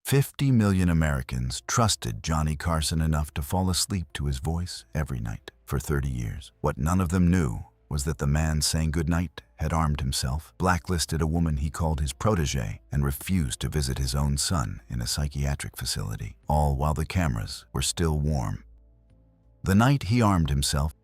50 million Americans trusted Johnny Carson enough to fall asleep to his voice every night for 30 years. What none of them knew was that the man saying goodnight had armed himself, blacklisted a woman he called his protege, and refused to visit his own son in a psychiatric facility, all while the cameras were still warm. The night he armed himself,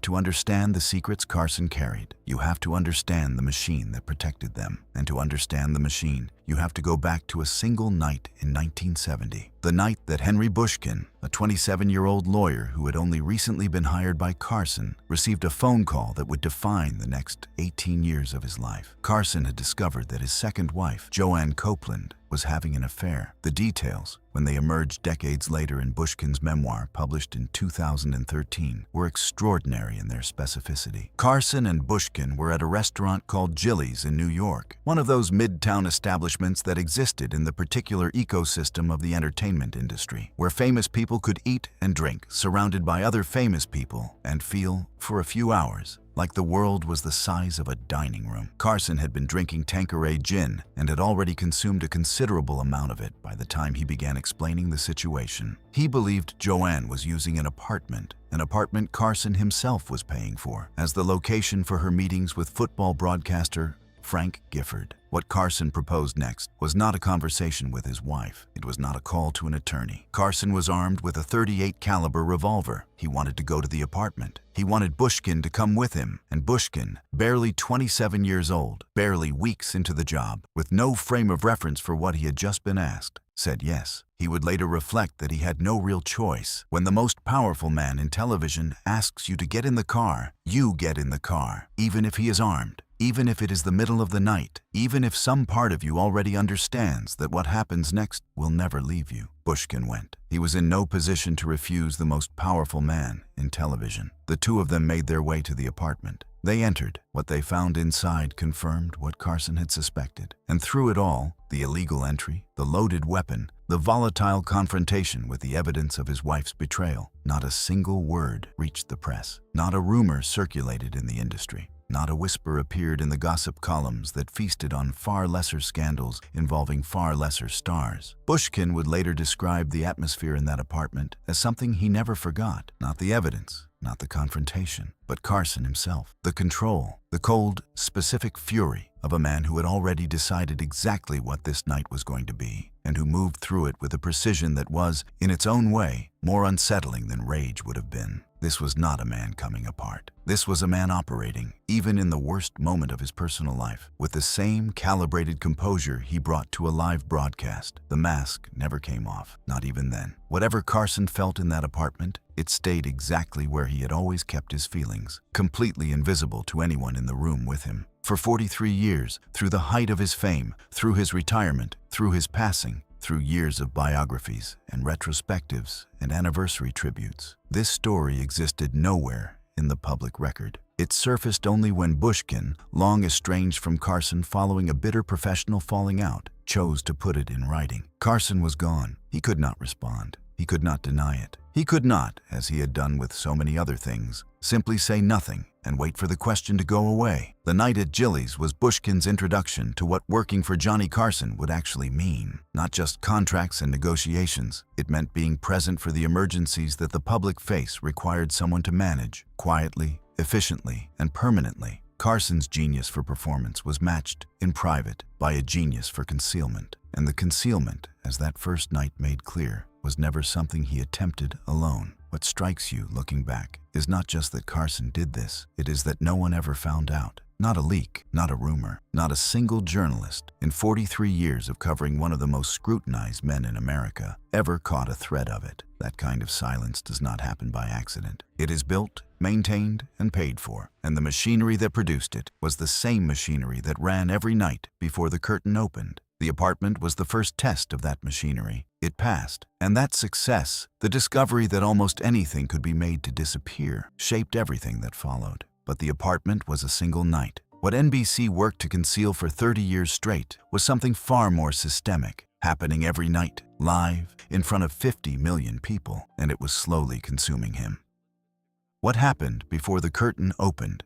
to understand the secrets Carson carried, you have to understand the machine that protected them. And to understand the machine, you have to go back to a single night in 1970. The night that Henry Bushkin, a 27-year-old lawyer who had only recently been hired by Carson, received a phone call that would define the next 18 years of his life. Carson had discovered that his second wife, Joanne Copeland, was having an affair. The details, when they emerged decades later in Bushkin's memoir published in 2013, were extraordinary in their specificity. Carson and Bushkin were at a restaurant called Jilly's in New York, one of those midtown establishments that existed in the particular ecosystem of the entertainment industry, where famous people could eat and drink, surrounded by other famous people, and feel, for a few hours, like the world was the size of a dining room. Carson had been drinking Tanqueray gin and had already consumed a considerable amount of it by the time he began explaining the situation. He believed Joanne was using an apartment Carson himself was paying for, as the location for her meetings with football broadcaster Frank Gifford. What Carson proposed next was not a conversation with his wife. It was not a call to an attorney. Carson was armed with a .38 caliber revolver. He wanted to go to the apartment. He wanted Bushkin to come with him, and Bushkin, barely 27 years old, barely weeks into the job, with no frame of reference for what he had just been asked, said yes. He would later reflect that he had no real choice. When the most powerful man in television asks you to get in the car, you get in the car, even if he is armed. Even if it is the middle of the night, even if some part of you already understands that what happens next will never leave you. Bushkin went. He was in no position to refuse the most powerful man in television. The two of them made their way to the apartment. They entered. What they found inside confirmed what Carson had suspected. And through it all, the illegal entry, the loaded weapon, the volatile confrontation with the evidence of his wife's betrayal, not a single word reached the press. Not a rumor circulated in the industry. Not a whisper appeared in the gossip columns that feasted on far lesser scandals involving far lesser stars. Bushkin would later describe the atmosphere in that apartment as something he never forgot. Not the evidence, not the confrontation, but Carson himself. The control, the cold, specific fury of a man who had already decided exactly what this night was going to be, and who moved through it with a precision that was, in its own way, more unsettling than rage would have been. This was not a man coming apart. This was a man operating, even in the worst moment of his personal life, with the same calibrated composure he brought to a live broadcast. The mask never came off, not even then. Whatever Carson felt in that apartment, it stayed exactly where he had always kept his feelings, completely invisible to anyone in the room with him. For 43 years, through the height of his fame, through his retirement, through his passing, through years of biographies and retrospectives and anniversary tributes, this story existed nowhere in the public record. It surfaced only when Bushkin, long estranged from Carson following a bitter professional falling out, chose to put it in writing. Carson was gone. He could not respond. He could not deny it. He could not, as he had done with so many other things, simply say nothing and wait for the question to go away. The night at Jilly's was Bushkin's introduction to what working for Johnny Carson would actually mean. Not just contracts and negotiations. It meant being present for the emergencies that the public face required someone to manage, quietly, efficiently, and permanently. Carson's genius for performance was matched, in private, by a genius for concealment. And the concealment, as that first night made clear, was never something he attempted alone. What strikes you, looking back, is not just that Carson did this, it is that no one ever found out. Not a leak, not a rumor, not a single journalist, in 43 years of covering one of the most scrutinized men in America, ever caught a thread of it. That kind of silence does not happen by accident. It is built, maintained, and paid for, and the machinery that produced it was the same machinery that ran every night before the curtain opened. The apartment was the first test of that machinery. It passed, and that success, the discovery that almost anything could be made to disappear, shaped everything that followed. But the apartment was a single night. What NBC worked to conceal for 30 years straight was something far more systemic, happening every night, live, in front of 50 million people, and it was slowly consuming him. What happened before the curtain opened?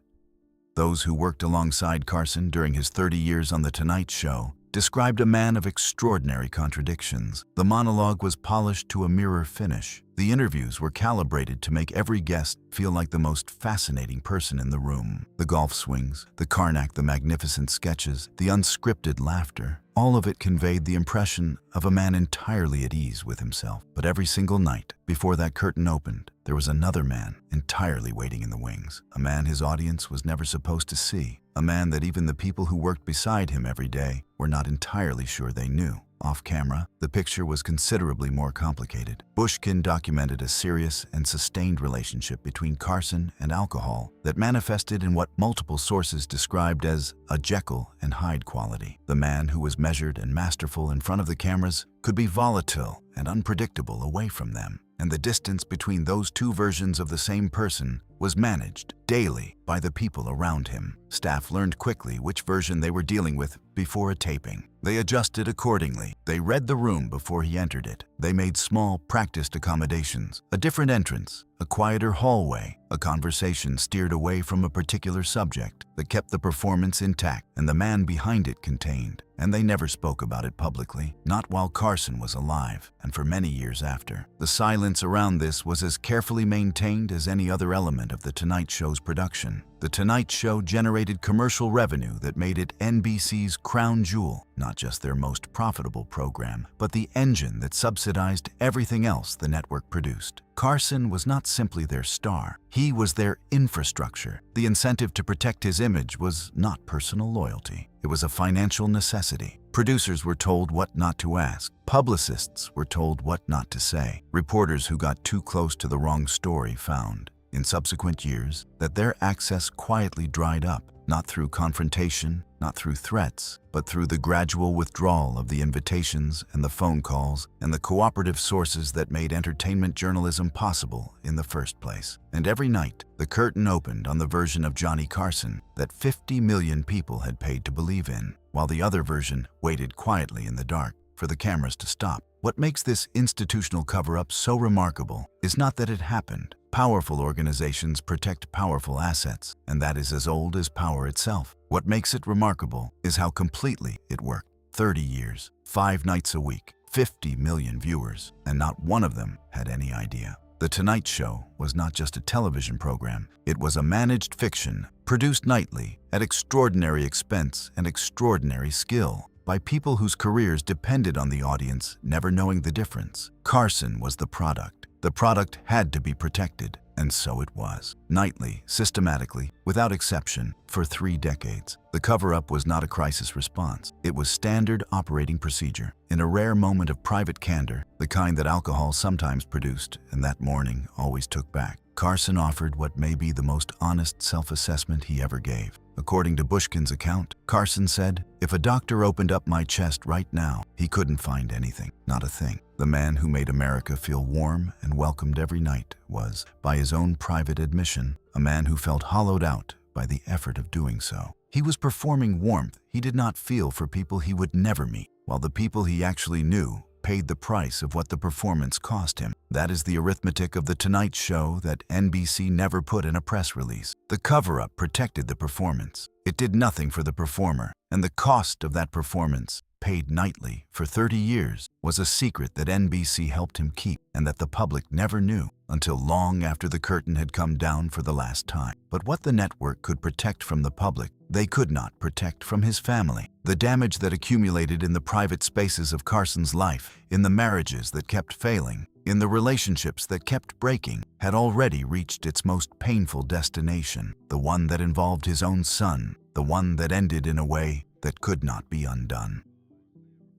Those who worked alongside Carson during his 30 years on The Tonight Show described a man of extraordinary contradictions. The monologue was polished to a mirror finish. The interviews were calibrated to make every guest feel like the most fascinating person in the room. The golf swings, the Karnak, the magnificent sketches, the unscripted laughter, all of it conveyed the impression of a man entirely at ease with himself. But every single night, before that curtain opened, there was another man entirely waiting in the wings. A man his audience was never supposed to see. A man that even the people who worked beside him every day were not entirely sure they knew. Off camera, the picture was considerably more complicated. Bushkin documented a serious and sustained relationship between Carson and alcohol that manifested in what multiple sources described as a Jekyll and Hyde quality. The man who was measured and masterful in front of the cameras could be volatile and unpredictable away from them. And the distance between those two versions of the same person was managed daily by the people around him. Staff learned quickly which version they were dealing with before a taping. They adjusted accordingly. They read the room before he entered it. They made small, practiced accommodations, a different entrance, a quieter hallway, a conversation steered away from a particular subject that kept the performance intact and the man behind it contained. And they never spoke about it publicly, not while Carson was alive, and for many years after. The silence around this was as carefully maintained as any other element of The Tonight Show's production. The Tonight Show generated commercial revenue that made it NBC's crown jewel, not just their most profitable program, but the engine that subsidized everything else the network produced. Carson was not simply their star, he was their infrastructure. The incentive to protect his image was not personal loyalty. It was a financial necessity. Producers were told what not to ask. Publicists were told what not to say. Reporters who got too close to the wrong story found, in subsequent years, that their access quietly dried up, not through confrontation, not through threats, but through the gradual withdrawal of the invitations and the phone calls and the cooperative sources that made entertainment journalism possible in the first place. And every night, the curtain opened on the version of Johnny Carson that 50 million people had paid to believe in, while the other version waited quietly in the dark for the cameras to stop. What makes this institutional cover-up so remarkable is not that it happened. Powerful organizations protect powerful assets, and that is as old as power itself. What makes it remarkable is how completely it worked. 30 years, 5 nights a week, 50 million viewers, and not one of them had any idea. The Tonight Show was not just a television program, it was a managed fiction, produced nightly, at extraordinary expense and extraordinary skill, by people whose careers depended on the audience never knowing the difference. Carson was the product. The product had to be protected, and so it was. Nightly, systematically, without exception, for 3 decades. The cover-up was not a crisis response. It was standard operating procedure. In a rare moment of private candor, the kind that alcohol sometimes produced and that morning always took back, Carson offered what may be the most honest self-assessment he ever gave. According to Bushkin's account, Carson said, "If a doctor opened up my chest right now, he couldn't find anything, not a thing." The man who made America feel warm and welcomed every night was, by his own private admission, a man who felt hollowed out by the effort of doing so. He was performing warmth he did not feel for people he would never meet, while the people he actually knew paid the price of what the performance cost him. That is the arithmetic of The Tonight Show that NBC never put in a press release. The cover-up protected the performance. It did nothing for the performer, and the cost of that performance, paid nightly for 30 years, was a secret that NBC helped him keep and that the public never knew until long after the curtain had come down for the last time. But what the network could protect from the public, they could not protect from his family. The damage that accumulated in the private spaces of Carson's life, in the marriages that kept failing, in the relationships that kept breaking, had already reached its most painful destination, the one that involved his own son, the one that ended in a way that could not be undone.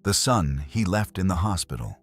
The son he left in the hospital.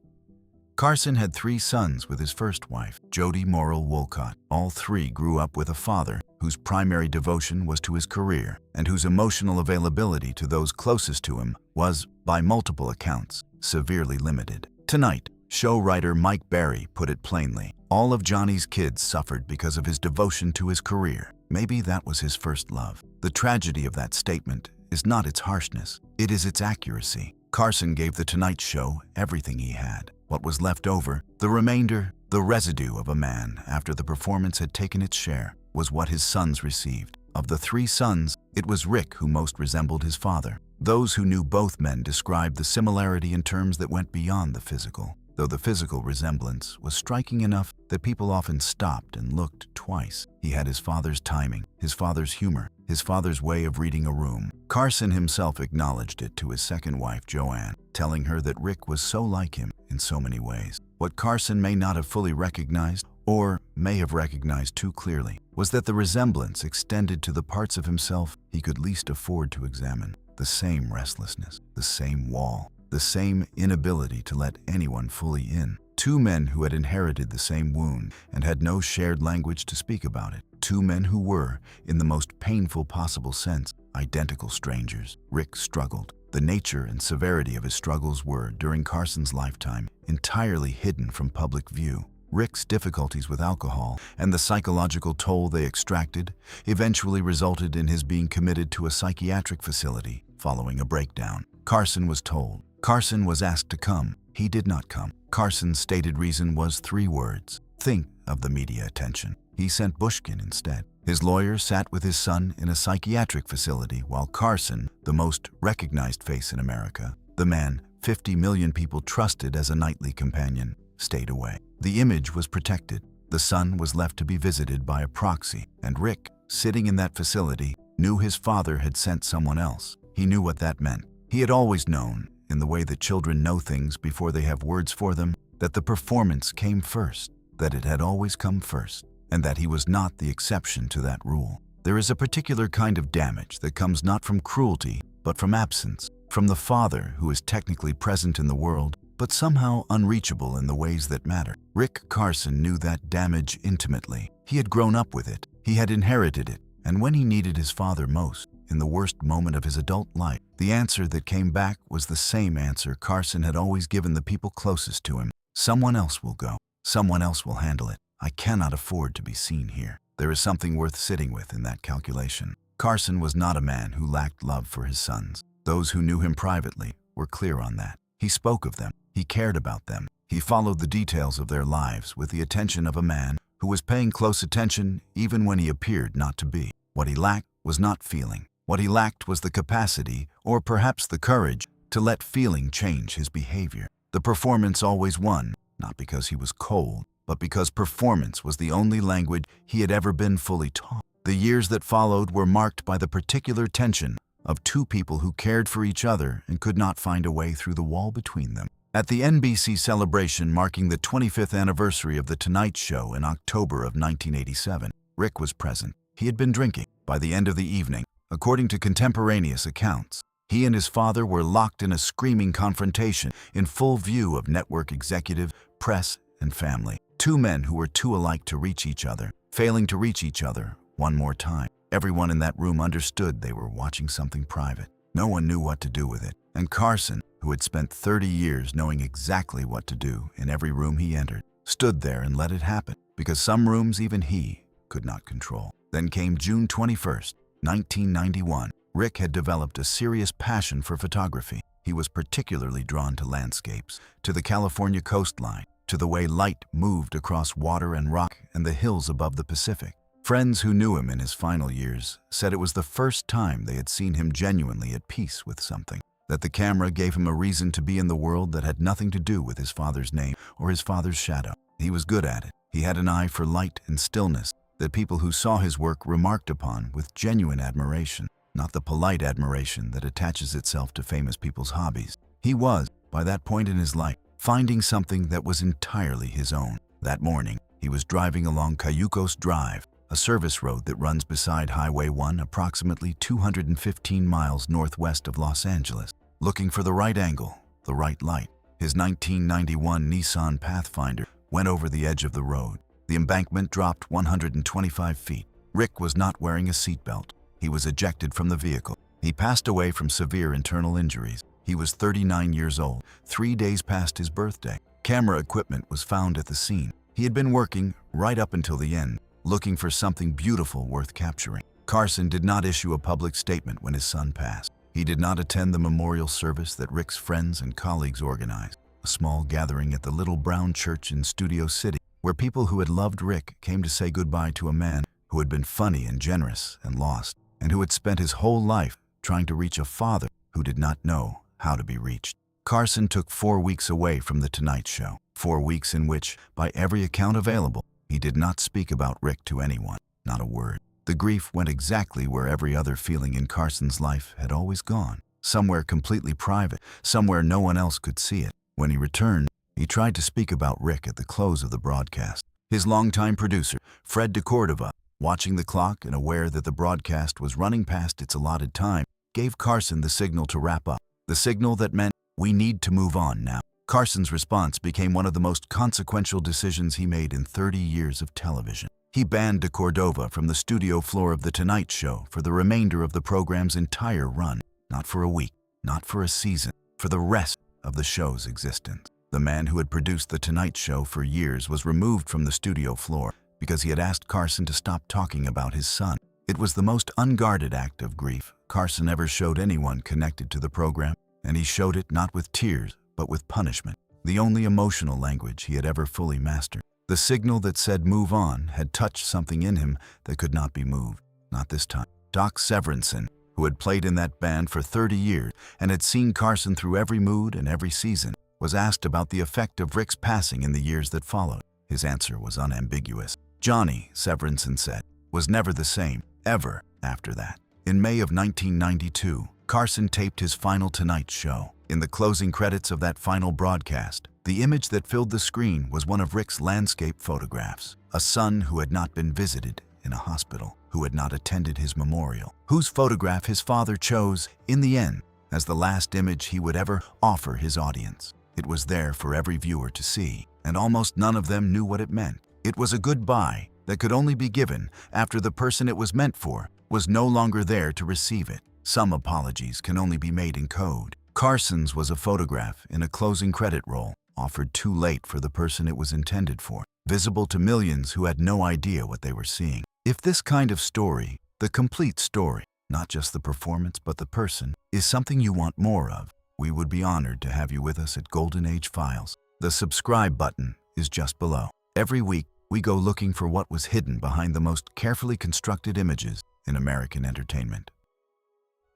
Carson had 3 sons with his first wife, Jody Morrill Wolcott. All 3 grew up with a father whose primary devotion was to his career and whose emotional availability to those closest to him was, by multiple accounts, severely limited. Tonight, show writer Mike Barry put it plainly. All of Johnny's kids suffered because of his devotion to his career. Maybe that was his first love. The tragedy of that statement is not its harshness, it is its accuracy. Carson gave The Tonight Show everything he had. What was left over, the remainder, the residue of a man after the performance had taken its share, was what his sons received. Of the 3 sons, it was Rick who most resembled his father. Those who knew both men described the similarity in terms that went beyond the physical, though the physical resemblance was striking enough that people often stopped and looked twice. He had his father's timing, his father's humor, his father's way of reading a room. Carson himself acknowledged it to his second wife, Joanne, telling her that Rick was so like him in so many ways. What Carson may not have fully recognized, or may have recognized too clearly, was that the resemblance extended to the parts of himself he could least afford to examine. The same restlessness, the same wall, the same inability to let anyone fully in. Two men who had inherited the same wound and had no shared language to speak about it. Two men who were, in the most painful possible sense, identical strangers. Rick struggled. The nature and severity of his struggles were, during Carson's lifetime, entirely hidden from public view. Rick's difficulties with alcohol and the psychological toll they extracted eventually resulted in his being committed to a psychiatric facility following a breakdown. Carson was told. Carson was asked to come. He did not come. Carson's stated reason was 3 words: think of the media attention. He sent Bushkin instead. His lawyer sat with his son in a psychiatric facility while Carson, the most recognized face in America, the man 50 million people trusted as a nightly companion, stayed away. The image was protected. The son was left to be visited by a proxy, and Rick, sitting in that facility, knew his father had sent someone else. He knew what that meant. He had always known, in the way that children know things before they have words for them, that the performance came first, that it had always come first, and that he was not the exception to that rule. There is a particular kind of damage that comes not from cruelty, but from absence, from the father who is technically present in the world, but somehow unreachable in the ways that matter. Rick Carson knew that damage intimately. He had grown up with it. He had inherited it. And when he needed his father most, in the worst moment of his adult life, the answer that came back was the same answer Carson had always given the people closest to him. Someone else will go. Someone else will handle it. I cannot afford to be seen here. There is something worth sitting with in that calculation. Carson was not a man who lacked love for his sons. Those who knew him privately were clear on that. He spoke of them. He cared about them. He followed the details of their lives with the attention of a man who was paying close attention even when he appeared not to be. What he lacked was not feeling. What he lacked was the capacity, or perhaps the courage, to let feeling change his behavior. The performance always won, not because he was cold, but because performance was the only language he had ever been fully taught. The years that followed were marked by the particular tension of two people who cared for each other and could not find a way through the wall between them. At the NBC celebration marking the 25th anniversary of The Tonight Show in October of 1987, Rick was present. He had been drinking. By the end of the evening, according to contemporaneous accounts, he and his father were locked in a screaming confrontation in full view of network executive, press, and family. Two men who were too alike to reach each other, failing to reach each other one more time. Everyone in that room understood they were watching something private. No one knew what to do with it. And Carson, who had spent 30 years knowing exactly what to do in every room he entered, stood there and let it happen, because some rooms even he could not control. Then came June 21st, 1991. Rick had developed a serious passion for photography. He was particularly drawn to landscapes, to the California coastline, to the way light moved across water and rock and the hills above the Pacific. Friends who knew him in his final years said it was the first time they had seen him genuinely at peace with something, that the camera gave him a reason to be in the world that had nothing to do with his father's name or his father's shadow. He was good at it. He had an eye for light and stillness that people who saw his work remarked upon with genuine admiration, not the polite admiration that attaches itself to famous people's hobbies. He was, by that point in his life, finding something that was entirely his own. That morning, he was driving along Cayucos Drive, a service road that runs beside Highway 1 approximately 215 miles northwest of Los Angeles, looking for the right angle, the right light. His 1991 Nissan Pathfinder went over the edge of the road. The embankment dropped 125 feet. Rick was not wearing a seatbelt. He was ejected from the vehicle. He passed away from severe internal injuries. He was 39 years old, 3 days past his birthday. Camera equipment was found at the scene. He had been working right up until the end, looking for something beautiful worth capturing. Carson did not issue a public statement when his son passed. He did not attend the memorial service that Rick's friends and colleagues organized, a small gathering at the Little Brown Church in Studio City, where people who had loved Rick came to say goodbye to a man who had been funny and generous and lost, and who had spent his whole life trying to reach a father who did not know how to be reached. Carson took 4 weeks away from The Tonight Show, 4 weeks in which, by every account available, he did not speak about Rick to anyone, not a word. The grief went exactly where every other feeling in Carson's life had always gone, somewhere completely private, somewhere no one else could see it. When he returned, he tried to speak about Rick at the close of the broadcast. His longtime producer, Fred DeCordova, watching the clock and aware that the broadcast was running past its allotted time, gave Carson the signal to wrap up, the signal that meant, "We need to move on now." Carson's response became one of the most consequential decisions he made in 30 years of television. He banned DeCordova from the studio floor of The Tonight Show for the remainder of the program's entire run, not for a week, not for a season, for the rest of the show's existence. The man who had produced The Tonight Show for years was removed from the studio floor because he had asked Carson to stop talking about his son. It was the most unguarded act of grief Carson ever showed anyone connected to the program, and he showed it not with tears, but with punishment, the only emotional language he had ever fully mastered. The signal that said move on had touched something in him that could not be moved, not this time. Doc Severinsen, who had played in that band for 30 years and had seen Carson through every mood and every season, was asked about the effect of Rick's passing in the years that followed. His answer was unambiguous. Johnny, Severinsen said, was never the same, ever, after that. In May of 1992, Carson taped his final Tonight Show. In the closing credits of that final broadcast, the image that filled the screen was one of Rick's landscape photographs, a son who had not been visited in a hospital, who had not attended his memorial, whose photograph his father chose, in the end, as the last image he would ever offer his audience. It was there for every viewer to see, and almost none of them knew what it meant. It was a goodbye that could only be given after the person it was meant for was no longer there to receive it. Some apologies can only be made in code. Carson's was a photograph in a closing credit roll, offered too late for the person it was intended for, visible to millions who had no idea what they were seeing. If this kind of story, the complete story, not just the performance but the person, is something you want more of, we would be honored to have you with us at Golden Age Files. The subscribe button is just below. Every week, we go looking for what was hidden behind the most carefully constructed images in American entertainment.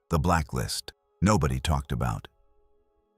The blacklist. Nobody talked about.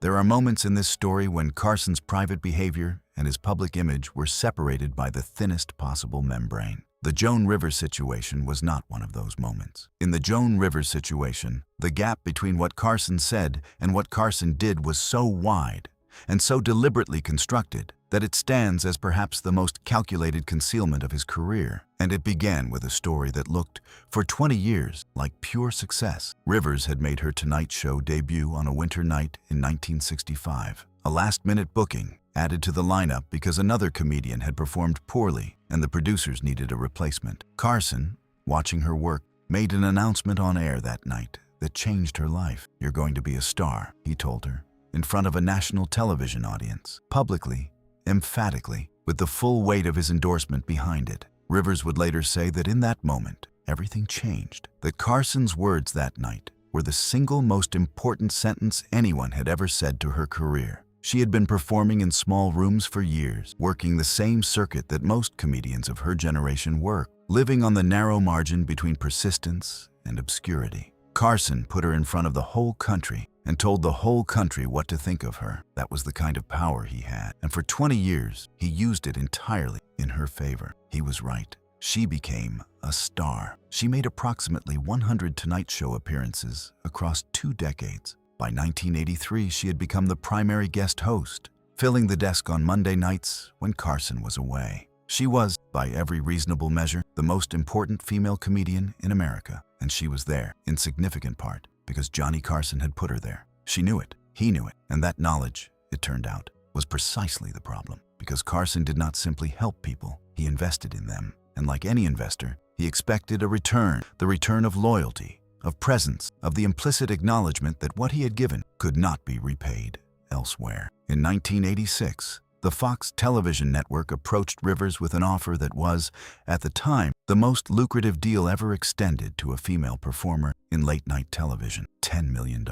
There are moments in this story when Carson's private behavior and his public image were separated by the thinnest possible membrane. The Joan Rivers situation was not one of those moments. In the Joan Rivers situation, the gap between what Carson said and what Carson did was so wide and so deliberately constructed that it stands as perhaps the most calculated concealment of his career. And it began with a story that looked, for 20 years, like pure success. Rivers had made her Tonight Show debut on a winter night in 1965. A last-minute booking added to the lineup because another comedian had performed poorly and the producers needed a replacement. Carson, watching her work, made an announcement on air that night that changed her life. "You're going to be a star," he told her, in front of a national television audience, publicly, emphatically, with the full weight of his endorsement behind it. Rivers would later say that in that moment, everything changed. That Carson's words that night were the single most important sentence anyone had ever said to her career. She had been performing in small rooms for years, working the same circuit that most comedians of her generation work, living on the narrow margin between persistence and obscurity. Carson put her in front of the whole country and told the whole country what to think of her. That was the kind of power he had, and for 20 years, he used it entirely in her favor. He was right. She became a star. She made approximately 100 Tonight Show appearances across 2 decades. By 1983, she had become the primary guest host, filling the desk on Monday nights when Carson was away. She was, by every reasonable measure, the most important female comedian in America, and she was there, in significant part, because Johnny Carson had put her there. She knew it, he knew it, and that knowledge, it turned out, was precisely the problem. Because Carson did not simply help people, he invested in them. And like any investor, he expected a return, the return of loyalty, of presence, of the implicit acknowledgement that what he had given could not be repaid elsewhere. In 1986, the Fox television network approached Rivers with an offer that was, at the time, the most lucrative deal ever extended to a female performer in late-night television. $10 million.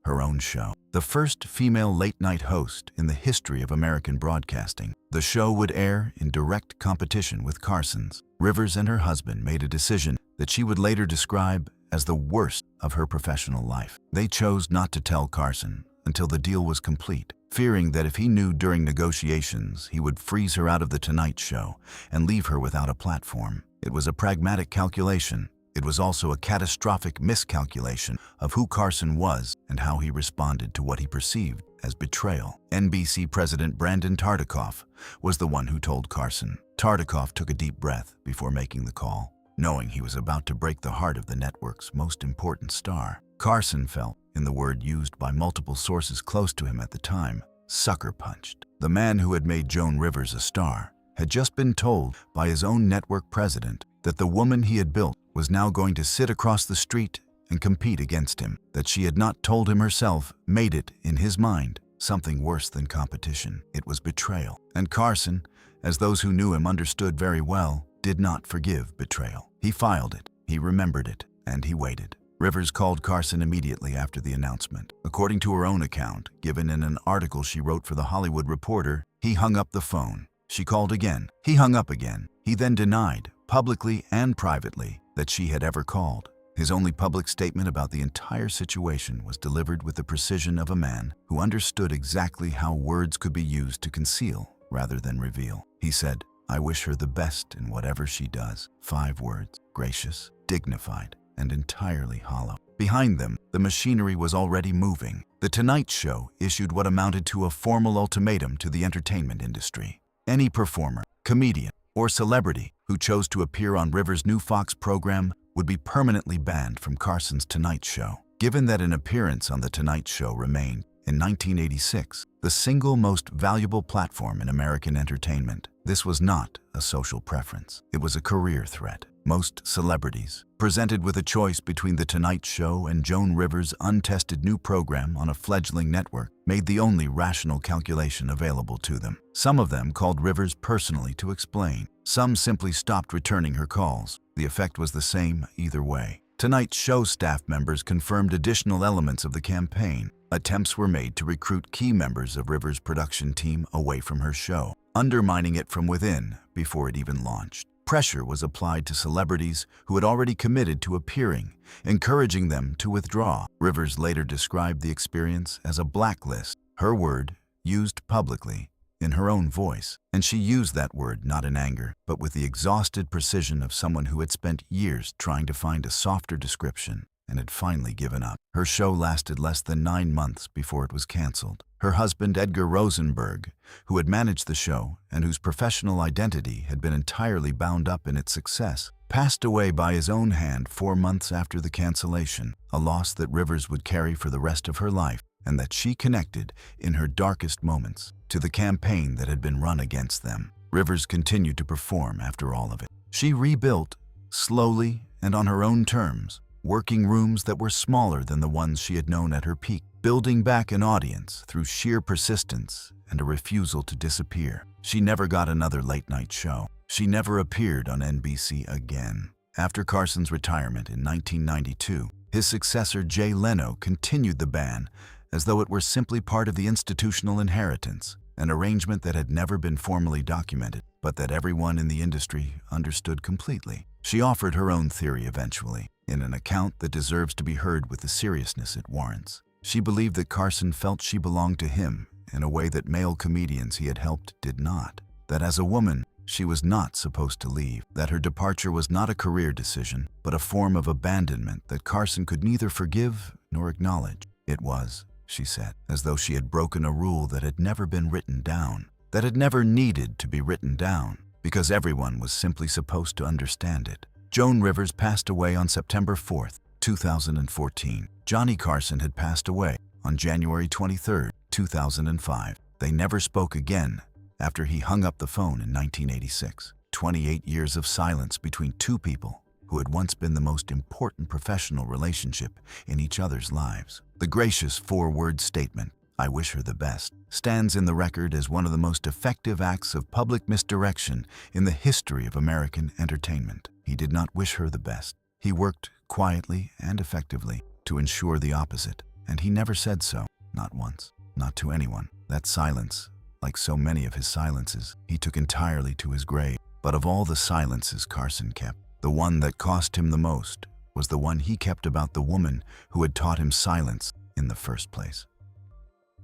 Her own show. The first female late-night host in the history of American broadcasting. The show would air in direct competition with Carson's. Rivers and her husband made a decision that she would later describe as the worst of her professional life. They chose not to tell Carson until the deal was complete, fearing that if he knew during negotiations, he would freeze her out of The Tonight Show and leave her without a platform. It was a pragmatic calculation. It was also a catastrophic miscalculation of who Carson was and how he responded to what he perceived as betrayal. NBC President Brandon Tartikoff was the one who told Carson. Tartikoff took a deep breath before making the call, knowing he was about to break the heart of the network's most important star. Carson felt, in the word used by multiple sources close to him at the time, sucker punched. The man who had made Joan Rivers a star had just been told by his own network president that the woman he had built was now going to sit across the street and compete against him. That she had not told him herself made it, in his mind, something worse than competition. It was betrayal. And Carson, as those who knew him understood very well, did not forgive betrayal. He filed it, he remembered it, and he waited. Rivers called Carson immediately after the announcement. According to her own account, given in an article she wrote for The Hollywood Reporter, he hung up the phone. She called again. He hung up again. He then denied, publicly and privately, that she had ever called. His only public statement about the entire situation was delivered with the precision of a man who understood exactly how words could be used to conceal rather than reveal. He said, "I wish her the best in whatever she does." 5 words, gracious, dignified, and entirely hollow. Behind them, the machinery was already moving. The Tonight Show issued what amounted to a formal ultimatum to the entertainment industry. Any performer, comedian, or celebrity who chose to appear on Rivers' new Fox program would be permanently banned from Carson's Tonight Show. Given that an appearance on The Tonight Show remained, in 1986, the single most valuable platform in American entertainment, this was not a social preference. It was a career threat. Most celebrities, presented with a choice between The Tonight Show and Joan Rivers' untested new program on a fledgling network, made the only rational calculation available to them. Some of them called Rivers personally to explain. Some simply stopped returning her calls. The effect was the same either way. Tonight Show staff members confirmed additional elements of the campaign. Attempts were made to recruit key members of Rivers' production team away from her show, undermining it from within before it even launched. Pressure was applied to celebrities who had already committed to appearing, encouraging them to withdraw. Rivers later described the experience as a blacklist, her word used publicly, in her own voice, and she used that word not in anger, but with the exhausted precision of someone who had spent years trying to find a softer description and had finally given up. Her show lasted less than 9 months before it was canceled. Her husband, Edgar Rosenberg, who had managed the show and whose professional identity had been entirely bound up in its success, passed away by his own hand 4 months after the cancellation, a loss that Rivers would carry for the rest of her life and that she connected, in her darkest moments, to the campaign that had been run against them. Rivers continued to perform after all of it. She rebuilt, slowly and on her own terms, working rooms that were smaller than the ones she had known at her peak, building back an audience through sheer persistence and a refusal to disappear. She never got another late-night show. She never appeared on NBC again. After Carson's retirement in 1992, his successor Jay Leno continued the ban as though it were simply part of the institutional inheritance, an arrangement that had never been formally documented, but that everyone in the industry understood completely. She offered her own theory eventually, in an account that deserves to be heard with the seriousness it warrants. She believed that Carson felt she belonged to him in a way that male comedians he had helped did not. That as a woman, she was not supposed to leave. That her departure was not a career decision, but a form of abandonment that Carson could neither forgive nor acknowledge. It was, she said, as though she had broken a rule that had never been written down, that had never needed to be written down, because everyone was simply supposed to understand it. Joan Rivers passed away on September 4th, 2014. Johnny Carson had passed away on January 23, 2005. They never spoke again after he hung up the phone in 1986. 28 years of silence between two people who had once been the most important professional relationship in each other's lives. The gracious 4-word statement, "I wish her the best," stands in the record as one of the most effective acts of public misdirection in the history of American entertainment. He did not wish her the best. He worked quietly and effectively to ensure the opposite, and he never said so, not once, not to anyone. That silence, like so many of his silences, he took entirely to his grave. But of all the silences Carson kept, the one that cost him the most was the one he kept about the woman who had taught him silence in the first place.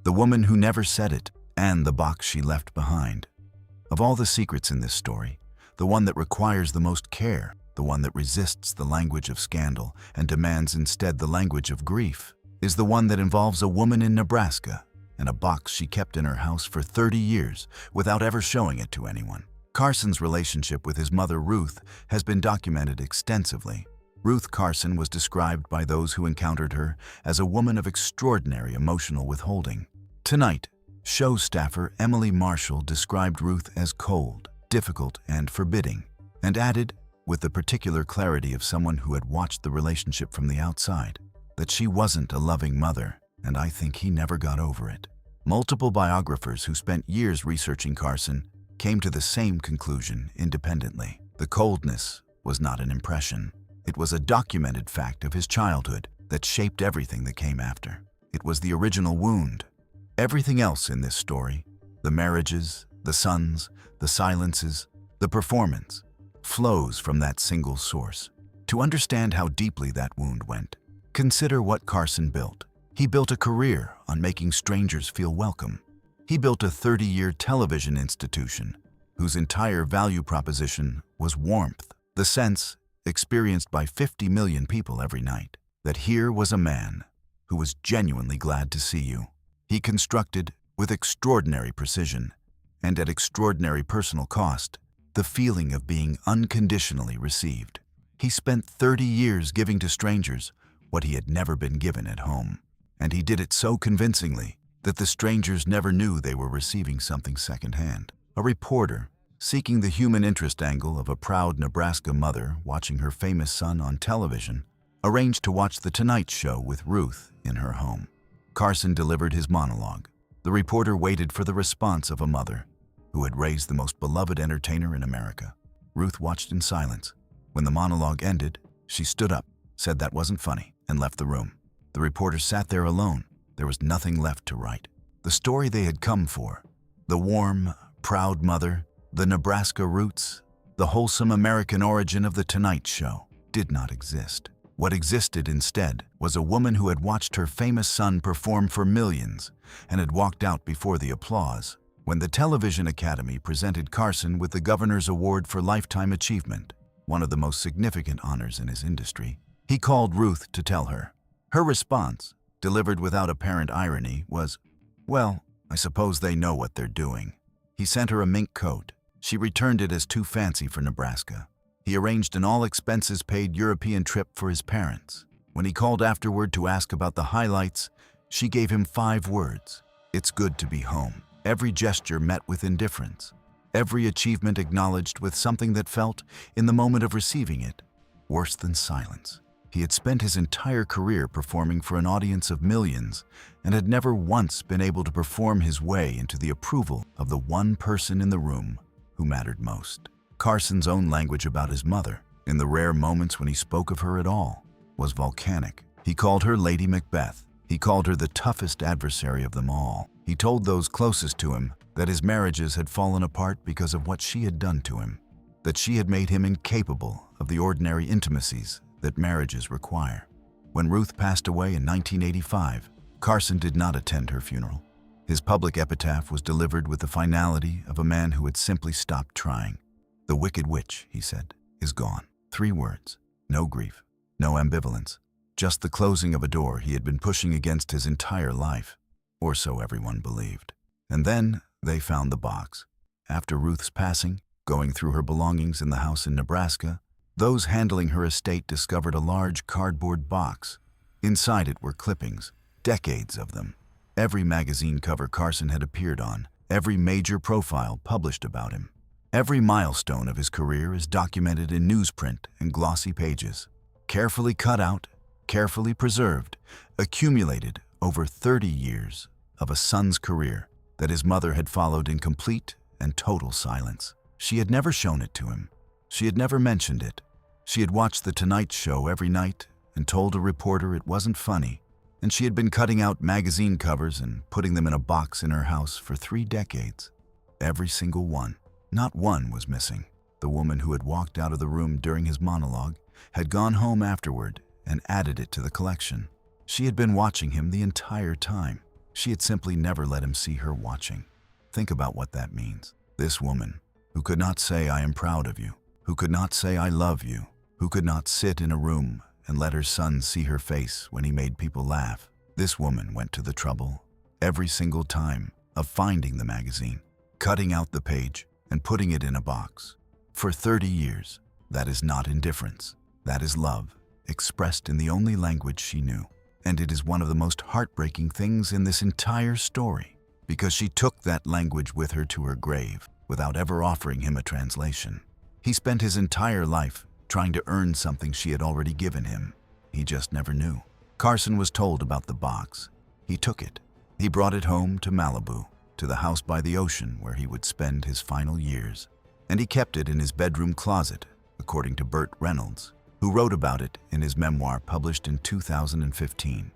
The woman who never said it, and the box she left behind. Of all the secrets in this story, the one that requires the most care, the one that resists the language of scandal and demands instead the language of grief, is the one that involves a woman in Nebraska and a box she kept in her house for 30 years without ever showing it to anyone. Carson's relationship with his mother Ruth has been documented extensively. Ruth Carson was described by those who encountered her as a woman of extraordinary emotional withholding. Tonight, show staffer Emily Marshall described Ruth as cold, difficult, and forbidding, and added, with the particular clarity of someone who had watched the relationship from the outside, that she wasn't a loving mother, and I think he never got over it. Multiple biographers who spent years researching Carson came to the same conclusion independently. The coldness was not an impression. It was a documented fact of his childhood that shaped everything that came after. It was the original wound. Everything else in this story, the marriages, the sons, the silences, the performance, flows from that single source. To understand how deeply that wound went, consider what Carson built. He built a career on making strangers feel welcome. He built a 30-year television institution whose entire value proposition was warmth, the sense, experienced by 50 million people every night, that here was a man who was genuinely glad to see you. He constructed, with extraordinary precision and at extraordinary personal cost, the feeling of being unconditionally received. He spent 30 years giving to strangers what he had never been given at home, and he did it so convincingly that the strangers never knew they were receiving something secondhand. A reporter, seeking the human interest angle of a proud Nebraska mother watching her famous son on television, arranged to watch The Tonight Show with Ruth in her home. Carson delivered his monologue. The reporter waited for the response of a mother who had raised the most beloved entertainer in America. Ruth watched in silence. When the monologue ended, she stood up, said that wasn't funny, and left the room. The reporter sat there alone. There was nothing left to write. The story they had come for, the warm, proud mother, the Nebraska roots, the wholesome American origin of The Tonight Show, did not exist. What existed instead was a woman who had watched her famous son perform for millions and had walked out before the applause when the Television Academy presented Carson with the Governor's Award for Lifetime Achievement, one of the most significant honors in his industry. He called Ruth to tell her. Her response, delivered without apparent irony, was, "Well, I suppose they know what they're doing." He sent her a mink coat. She returned it as too fancy for Nebraska. He arranged an all-expenses-paid European trip for his parents. When he called afterward to ask about the highlights, she gave him 5 words. "It's good to be home." Every gesture met with indifference. Every achievement acknowledged with something that felt, in the moment of receiving it, worse than silence. He had spent his entire career performing for an audience of millions and had never once been able to perform his way into the approval of the one person in the room who mattered most. Carson's own language about his mother, in the rare moments when he spoke of her at all, was volcanic. He called her Lady Macbeth. He called her the toughest adversary of them all. He told those closest to him that his marriages had fallen apart because of what she had done to him, that she had made him incapable of the ordinary intimacies that marriages require. When Ruth passed away in 1985, Carson did not attend her funeral. His public epitaph was delivered with the finality of a man who had simply stopped trying. "The wicked witch," he said, "is gone." 3 words. No grief, no ambivalence, just the closing of a door he had been pushing against his entire life, or so everyone believed. And then they found the box. After Ruth's passing, going through her belongings in the house in Nebraska, those handling her estate discovered a large cardboard box. Inside it were clippings, decades of them. Every magazine cover Carson had appeared on, every major profile published about him. Every milestone of his career is documented in newsprint and glossy pages, carefully cut out, carefully preserved, accumulated over 30 years of a son's career that his mother had followed in complete and total silence. She had never shown it to him. She had never mentioned it. She had watched The Tonight Show every night and told a reporter it wasn't funny, and she had been cutting out magazine covers and putting them in a box in her house for 3 decades. Every single one. Not one was missing. The woman who had walked out of the room during his monologue had gone home afterward and added it to the collection. She had been watching him the entire time. She had simply never let him see her watching. Think about what that means. This woman, who could not say I am proud of you, who could not say I love you, who could not sit in a room and let her son see her face when he made people laugh. This woman went to the trouble, every single time, of finding the magazine, cutting out the page, and putting it in a box. For 30 years, that is not indifference. That is love, expressed in the only language she knew. And it is one of the most heartbreaking things in this entire story, because she took that language with her to her grave without ever offering him a translation. He spent his entire life trying to earn something she had already given him. He just never knew. Carson was told about the box. He took it. He brought it home to Malibu, to the house by the ocean where he would spend his final years. And he kept it in his bedroom closet, according to Burt Reynolds, who wrote about it in his memoir published in 2015.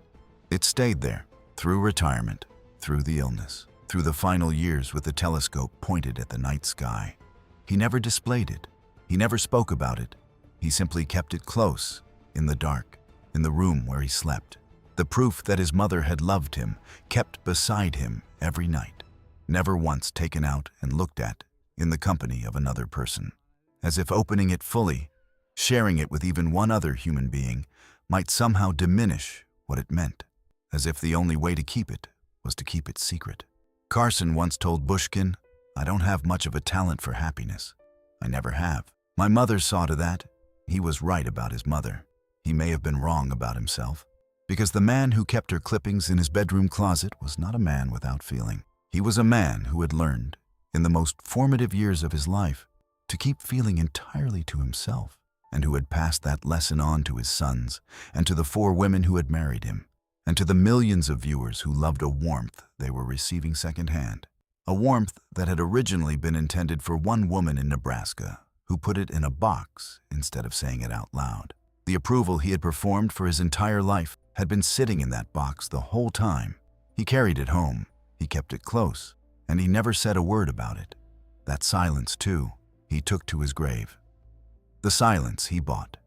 It stayed there, through retirement, through the illness, through the final years with the telescope pointed at the night sky. He never displayed it. He never spoke about it. He simply kept it close, in the dark, in the room where he slept. The proof that his mother had loved him, kept beside him every night, never once taken out and looked at in the company of another person, as if opening it fully, sharing it with even one other human being, might somehow diminish what it meant, as if the only way to keep it was to keep it secret. Carson once told Bushkin, "I don't have much of a talent for happiness. I never have. My mother saw to that." He was right about his mother. He may have been wrong about himself, because the man who kept her clippings in his bedroom closet was not a man without feeling. He was a man who had learned, in the most formative years of his life, to keep feeling entirely to himself, and who had passed that lesson on to his sons, and to the 4 women who had married him, and to the millions of viewers who loved a warmth they were receiving secondhand. A warmth that had originally been intended for one woman in Nebraska, who put it in a box instead of saying it out loud. The approval he had performed for his entire life had been sitting in that box the whole time. He carried it home, he kept it close, and he never said a word about it. That silence, too, he took to his grave. The silence he bought.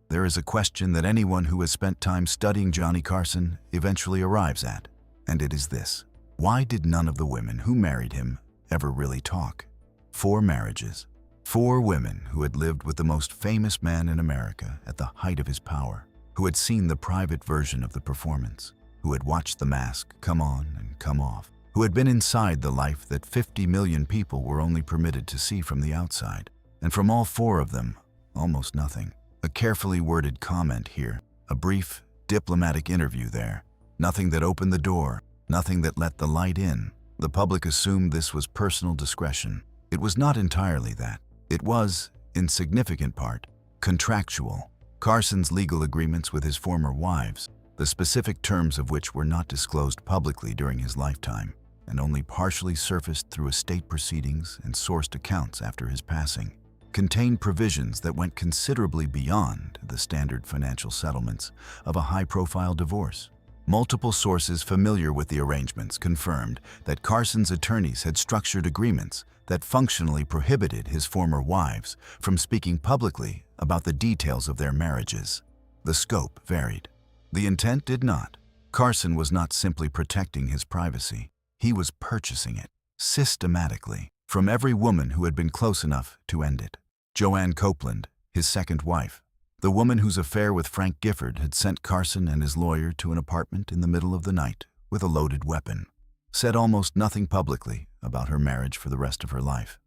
There is a question that anyone who has spent time studying Johnny Carson eventually arrives at, and it is this: why did none of the women who married him ever really talk? 4 marriages. 4 women who had lived with the most famous man in America at the height of his power, who had seen the private version of the performance, who had watched the mask come on and come off, who had been inside the life that 50 million people were only permitted to see from the outside. And from all 4 of them, almost nothing. A carefully worded comment here, a brief, diplomatic interview there. Nothing that opened the door, nothing that let the light in. The public assumed this was personal discretion. It was not entirely that. It was, in significant part, contractual. Carson's legal agreements with his former wives, the specific terms of which were not disclosed publicly during his lifetime, and only partially surfaced through estate proceedings and sourced accounts after his passing, contained provisions that went considerably beyond the standard financial settlements of a high-profile divorce. Multiple sources familiar with the arrangements confirmed that Carson's attorneys had structured agreements that functionally prohibited his former wives from speaking publicly about the details of their marriages. The scope varied. The intent did not. Carson was not simply protecting his privacy. He was purchasing it, systematically, from every woman who had been close enough to end it. Joanne Copeland, his second wife, the woman whose affair with Frank Gifford had sent Carson and his lawyer to an apartment in the middle of the night with a loaded weapon, said almost nothing publicly about her marriage for the rest of her life.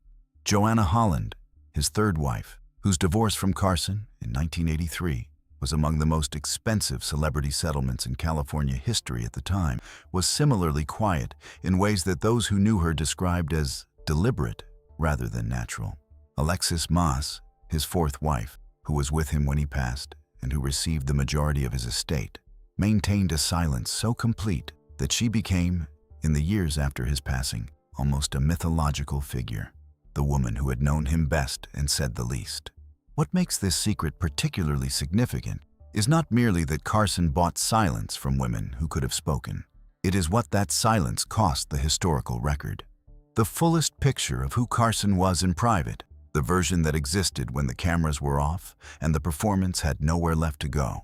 Joanna Holland, his third wife, whose divorce from Carson in 1983 was among the most expensive celebrity settlements in California history at the time, was similarly quiet in ways that those who knew her described as deliberate rather than natural. Alexis Maas, his fourth wife, who was with him when he passed and who received the majority of his estate, maintained a silence so complete that she became, in the years after his passing, almost a mythological figure, the woman who had known him best and said the least. What makes this secret particularly significant is not merely that Carson bought silence from women who could have spoken. It is what that silence cost the historical record. The fullest picture of who Carson was in private, the version that existed when the cameras were off and the performance had nowhere left to go,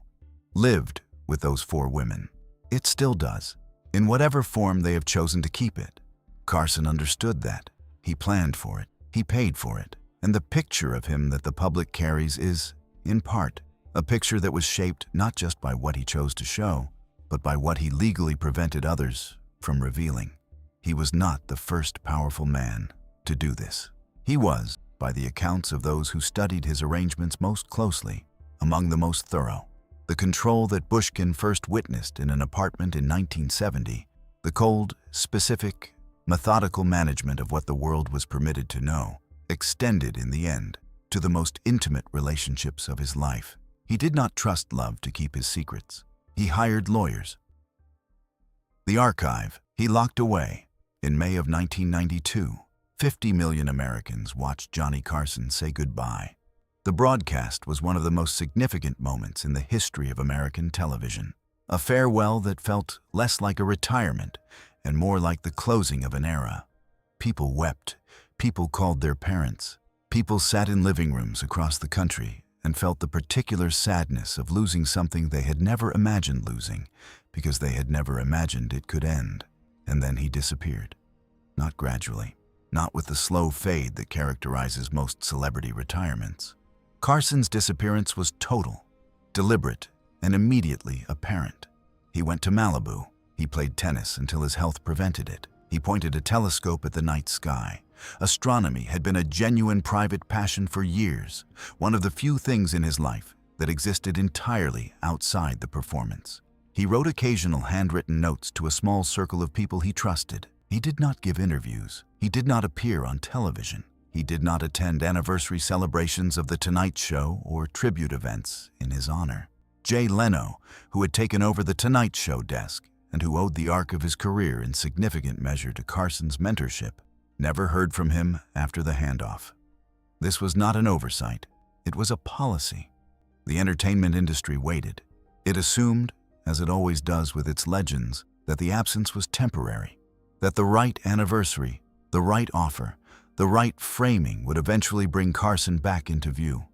lived with those 4 women. It still does, in whatever form they have chosen to keep it. Carson understood that. He planned for it. He paid for it. And the picture of him that the public carries is, in part, a picture that was shaped not just by what he chose to show, but by what he legally prevented others from revealing. He was not the first powerful man to do this. He was, by the accounts of those who studied his arrangements most closely, among the most thorough. The control that Bushkin first witnessed in an apartment in 1970, the cold, specific, methodical management of what the world was permitted to know, extended in the end to the most intimate relationships of his life. He did not trust love to keep his secrets. He hired lawyers. The archive he locked away. In May of 1992, 50 million Americans watched Johnny Carson say goodbye. The broadcast was one of the most significant moments in the history of American television. A farewell that felt less like a retirement and more like the closing of an era. People wept. People called their parents. People sat in living rooms across the country and felt the particular sadness of losing something they had never imagined losing because they had never imagined it could end. And then he disappeared. Not gradually, not with the slow fade that characterizes most celebrity retirements. Carson's disappearance was total, deliberate, and immediately apparent. He went to Malibu. He played tennis until his health prevented it. He pointed a telescope at the night sky. Astronomy had been a genuine private passion for years, one of the few things in his life that existed entirely outside the performance. He wrote occasional handwritten notes to a small circle of people he trusted. He did not give interviews. He did not appear on television. He did not attend anniversary celebrations of The Tonight Show or tribute events in his honor. Jay Leno, who had taken over The Tonight Show desk and who owed the arc of his career in significant measure to Carson's mentorship, never heard from him after the handoff. This was not an oversight. It was a policy. The entertainment industry waited. It assumed, as it always does with its legends, that the absence was temporary, that the right anniversary, the right offer, the right framing would eventually bring Carson back into view.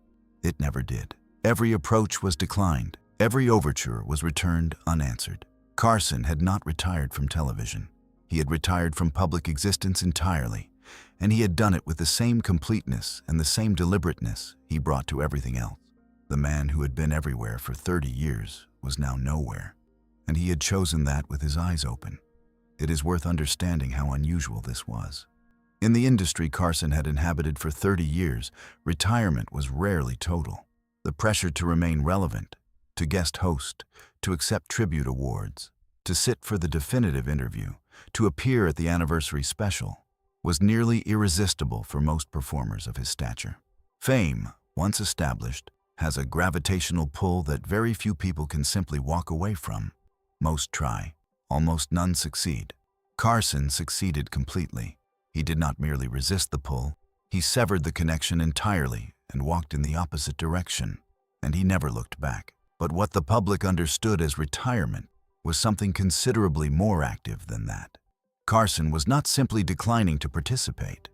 It never did. Every approach was declined. Every overture was returned unanswered. Carson had not retired from television. He had retired from public existence entirely, and he had done it with the same completeness and the same deliberateness he brought to everything else. The man who had been everywhere for 30 years was now nowhere, and he had chosen that with his eyes open. It is worth understanding how unusual this was. In the industry Carson had inhabited for 30 years, retirement was rarely total. The pressure to remain relevant, to guest host, to accept tribute awards, to sit for the definitive interview, to appear at the anniversary special, was nearly irresistible for most performers of his stature. Fame, once established, has a gravitational pull that very few people can simply walk away from. Most try. Almost none succeed. Carson succeeded completely. He did not merely resist the pull, he severed the connection entirely and walked in the opposite direction, and he never looked back. But what the public understood as retirement was something considerably more active than that. Carson was not simply declining to participate.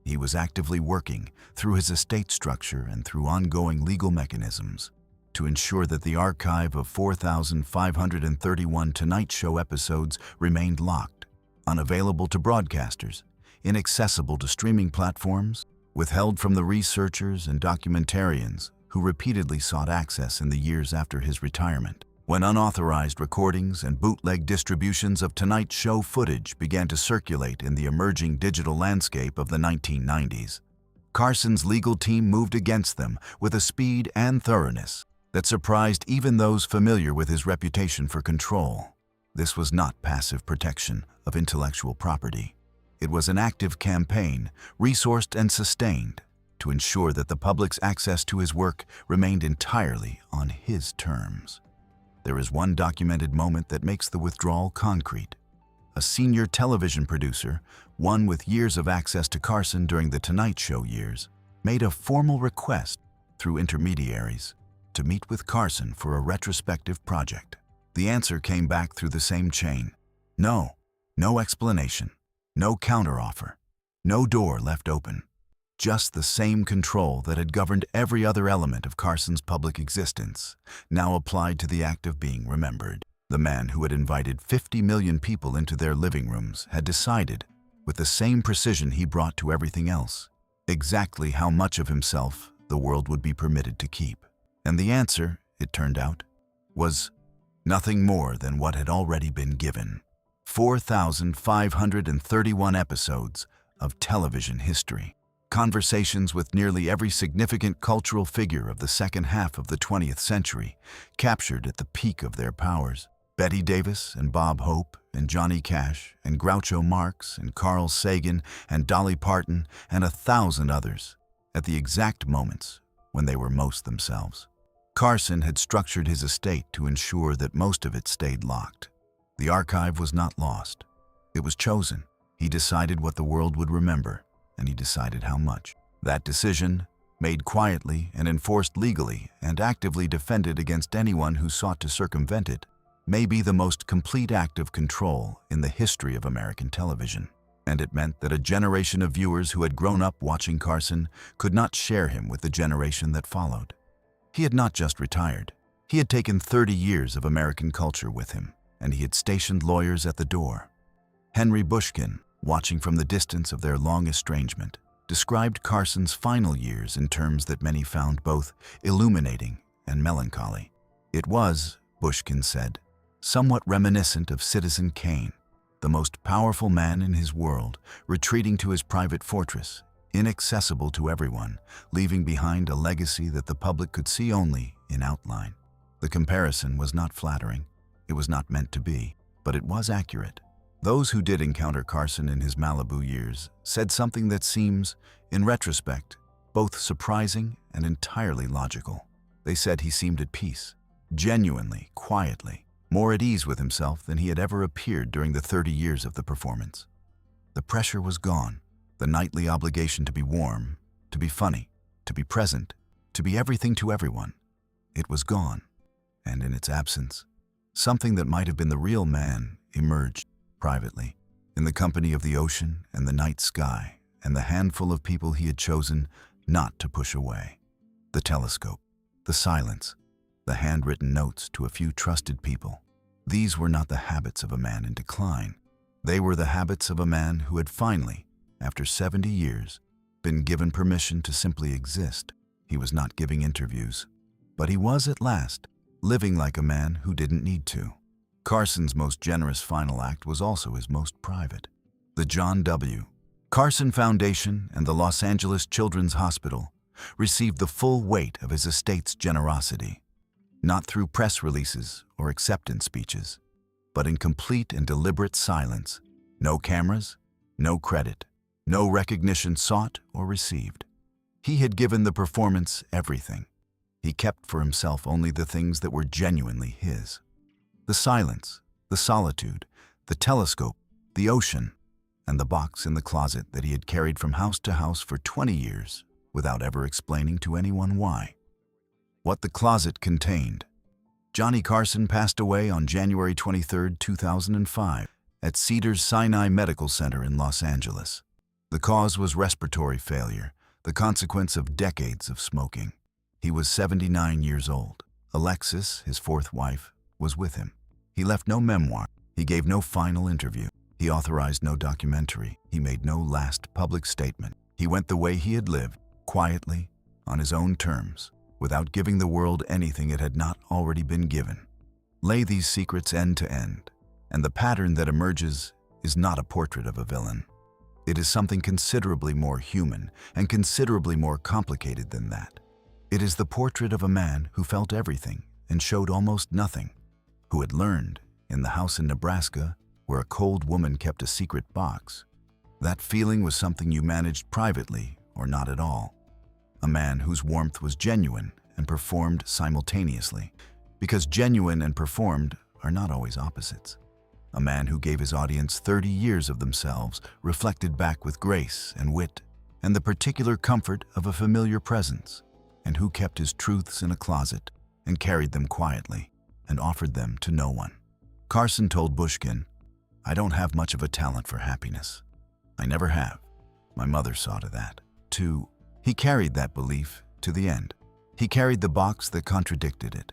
He was actively working, through his estate structure and through ongoing legal mechanisms, to ensure that the archive of 4,531 Tonight Show episodes remained locked, unavailable to broadcasters, inaccessible to streaming platforms, withheld from the researchers and documentarians who repeatedly sought access in the years after his retirement. When unauthorized recordings and bootleg distributions of Tonight Show footage began to circulate in the emerging digital landscape of the 1990s, Carson's legal team moved against them with a speed and thoroughness that surprised even those familiar with his reputation for control. This was not passive protection of intellectual property. It was an active campaign, resourced and sustained, to ensure that the public's access to his work remained entirely on his terms. There is one documented moment that makes the withdrawal concrete. A senior television producer, one with years of access to Carson during the Tonight Show years, made a formal request through intermediaries to meet with Carson for a retrospective project. The answer came back through the same chain. No explanation, no counteroffer, no door left open. Just the same control that had governed every other element of Carson's public existence now applied to the act of being remembered. The man who had invited 50 million people into their living rooms had decided, with the same precision he brought to everything else, exactly how much of himself the world would be permitted to keep. And the answer, it turned out, was nothing more than what had already been given. 4,531 episodes of television history. Conversations with nearly every significant cultural figure of the second half of the 20th century, captured at the peak of their powers. Betty Davis and Bob Hope and Johnny Cash and Groucho Marx and Carl Sagan and Dolly Parton and 1,000 others, at the exact moments when they were most themselves. Carson had structured his estate to ensure that most of it stayed locked. The archive was not lost. It was chosen. He decided what the world would remember, and he decided how much. That decision, made quietly and enforced legally and actively defended against anyone who sought to circumvent it, may be the most complete act of control in the history of American television. And it meant that a generation of viewers who had grown up watching Carson could not share him with the generation that followed. He had not just retired. He had taken 30 years of American culture with him, and he had stationed lawyers at the door. Henry Bushkin, watching from the distance of their long estrangement, described Carson's final years in terms that many found both illuminating and melancholy. It was, Bushkin said, somewhat reminiscent of Citizen Kane, the most powerful man in his world, retreating to his private fortress, inaccessible to everyone, leaving behind a legacy that the public could see only in outline. The comparison was not flattering. It was not meant to be, but it was accurate. Those who did encounter Carson in his Malibu years said something that seems, in retrospect, both surprising and entirely logical. They said he seemed at peace, genuinely, quietly, more at ease with himself than he had ever appeared during the 30 years of the performance. The pressure was gone, the nightly obligation to be warm, to be funny, to be present, to be everything to everyone. It was gone, and in its absence, something that might have been the real man emerged privately, in the company of the ocean and the night sky and the handful of people he had chosen not to push away. The telescope, the silence, the handwritten notes to a few trusted people. These were not the habits of a man in decline. They were the habits of a man who had finally, after 70 years, been given permission to simply exist. He was not giving interviews, but he was at last living like a man who didn't need to. Carson's most generous final act was also his most private. The John W. Carson Foundation and the Los Angeles Children's Hospital received the full weight of his estate's generosity, not through press releases or acceptance speeches, but in complete and deliberate silence. No cameras, no credit, no recognition sought or received. He had given the performance everything. He kept for himself only the things that were genuinely his. The silence, the solitude, the telescope, the ocean, and the box in the closet that he had carried from house to house for 20 years without ever explaining to anyone why. What the closet contained. Johnny Carson passed away on January 23, 2005, at Cedars-Sinai Medical Center in Los Angeles. The cause was respiratory failure, the consequence of decades of smoking. He was 79 years old. Alexis, his fourth wife, was with him. He left no memoir. He gave no final interview. He authorized no documentary. He made no last public statement. He went the way he had lived, quietly, on his own terms, without giving the world anything it had not already been given. Lay these secrets end to end, and the pattern that emerges is not a portrait of a villain. It is something considerably more human and considerably more complicated than that. It is the portrait of a man who felt everything and showed almost nothing, who had learned, in the house in Nebraska, where a cold woman kept a secret box, that feeling was something you managed privately or not at all. A man whose warmth was genuine and performed simultaneously, because genuine and performed are not always opposites. A man who gave his audience 30 years of themselves, reflected back with grace and wit and the particular comfort of a familiar presence, and who kept his truths in a closet and carried them quietly and offered them to no one. Carson told Bushkin, "I don't have much of a talent for happiness. I never have. My mother saw to that." To He carried that belief to the end. He carried the box that contradicted it.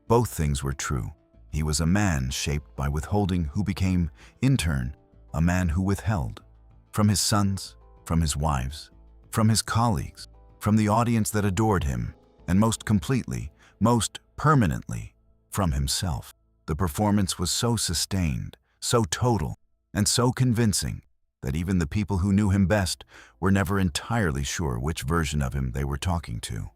Both things were true. He was a man shaped by withholding who became, in turn, a man who withheld. From his sons, from his wives, from his colleagues, from the audience that adored him, and most completely, most permanently, from himself. The performance was so sustained, so total, and so convincing that even the people who knew him best were never entirely sure which version of him they were talking to.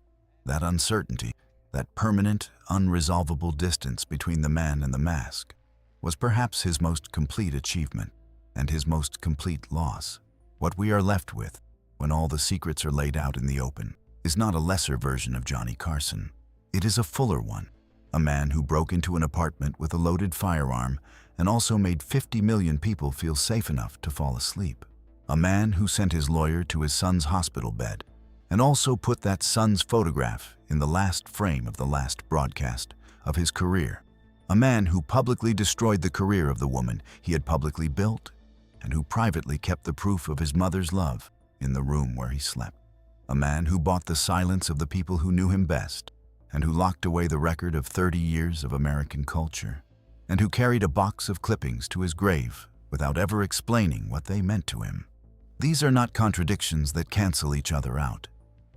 That uncertainty, that permanent, unresolvable distance between the man and the mask, was perhaps his most complete achievement and his most complete loss. What we are left with, when all the secrets are laid out in the open, is not a lesser version of Johnny Carson. It is a fuller one. A man who broke into an apartment with a loaded firearm and also made 50 million people feel safe enough to fall asleep. A man who sent his lawyer to his son's hospital bed and also put that son's photograph in the last frame of the last broadcast of his career. A man who publicly destroyed the career of the woman he had publicly built and who privately kept the proof of his mother's love in the room where he slept. A man who bought the silence of the people who knew him best and who locked away the record of 30 years of American culture, and who carried a box of clippings to his grave without ever explaining what they meant to him. These are not contradictions that cancel each other out.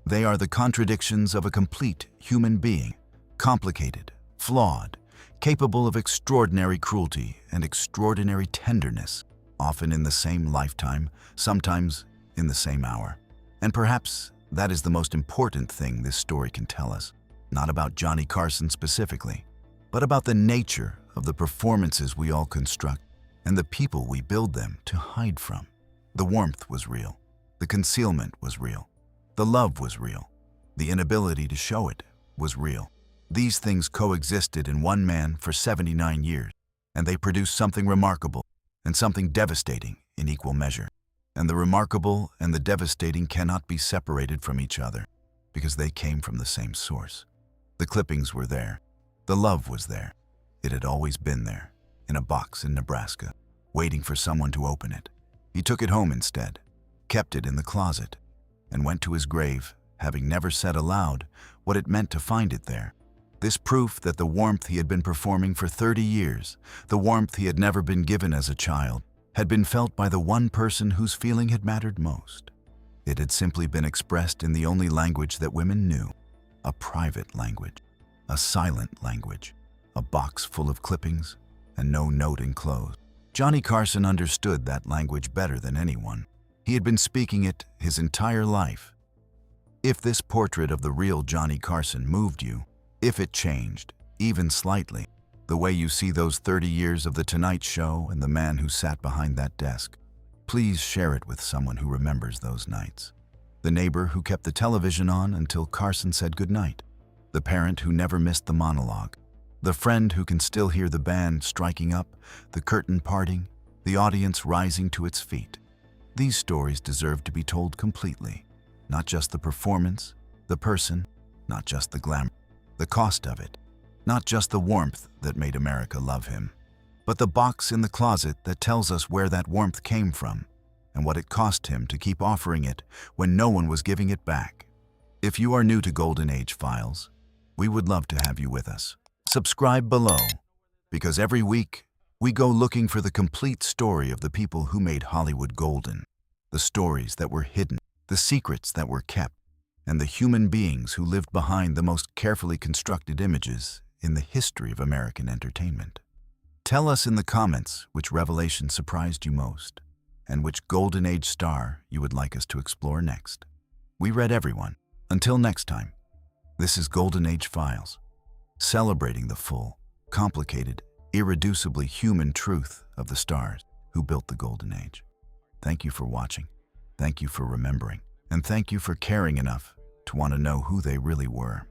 They are the contradictions of a complete human being, complicated, flawed, capable of extraordinary cruelty and extraordinary tenderness, often in the same lifetime, sometimes in the same hour. And perhaps that is the most important thing this story can tell us. Not about Johnny Carson specifically, but about the nature of the performances we all construct and the people we build them to hide from. The warmth was real. The concealment was real. The love was real. The inability to show it was real. These things coexisted in one man for 79 years, and they produced something remarkable and something devastating in equal measure. And the remarkable and the devastating cannot be separated from each other because they came from the same source. The clippings were there. The love was there. It had always been there, in a box in Nebraska, waiting for someone to open it. He took it home instead, kept it in the closet, and went to his grave, having never said aloud what it meant to find it there. This proof that the warmth he had been performing for 30 years, the warmth he had never been given as a child, had been felt by the one person whose feeling had mattered most. It had simply been expressed in the only language that women knew, a private language, a silent language, a box full of clippings, and no note enclosed. Johnny Carson understood that language better than anyone. He had been speaking it his entire life. If this portrait of the real Johnny Carson moved you, if it changed, even slightly, the way you see those 30 years of The Tonight Show and the man who sat behind that desk, please share it with someone who remembers those nights. The neighbor who kept the television on until Carson said goodnight. The parent who never missed the monologue. The friend who can still hear the band striking up, the curtain parting, the audience rising to its feet. These stories deserve to be told completely. Not just the performance, the person, not just the glamour, the cost of it. Not just the warmth that made America love him, but the box in the closet that tells us where that warmth came from and what it cost him to keep offering it when no one was giving it back. If you are new to Golden Age Files, we would love to have you with us. Subscribe below, because every week we go looking for the complete story of the people who made Hollywood golden, the stories that were hidden, the secrets that were kept, and the human beings who lived behind the most carefully constructed images in the history of American entertainment. Tell us in the comments which revelation surprised you most, and which Golden Age star you would like us to explore next. We read everyone. Until next time, this is Golden Age Files, celebrating the full, complicated, irreducibly human truth of the stars who built the Golden Age. Thank you for watching, thank you for remembering, and thank you for caring enough to want to know who they really were.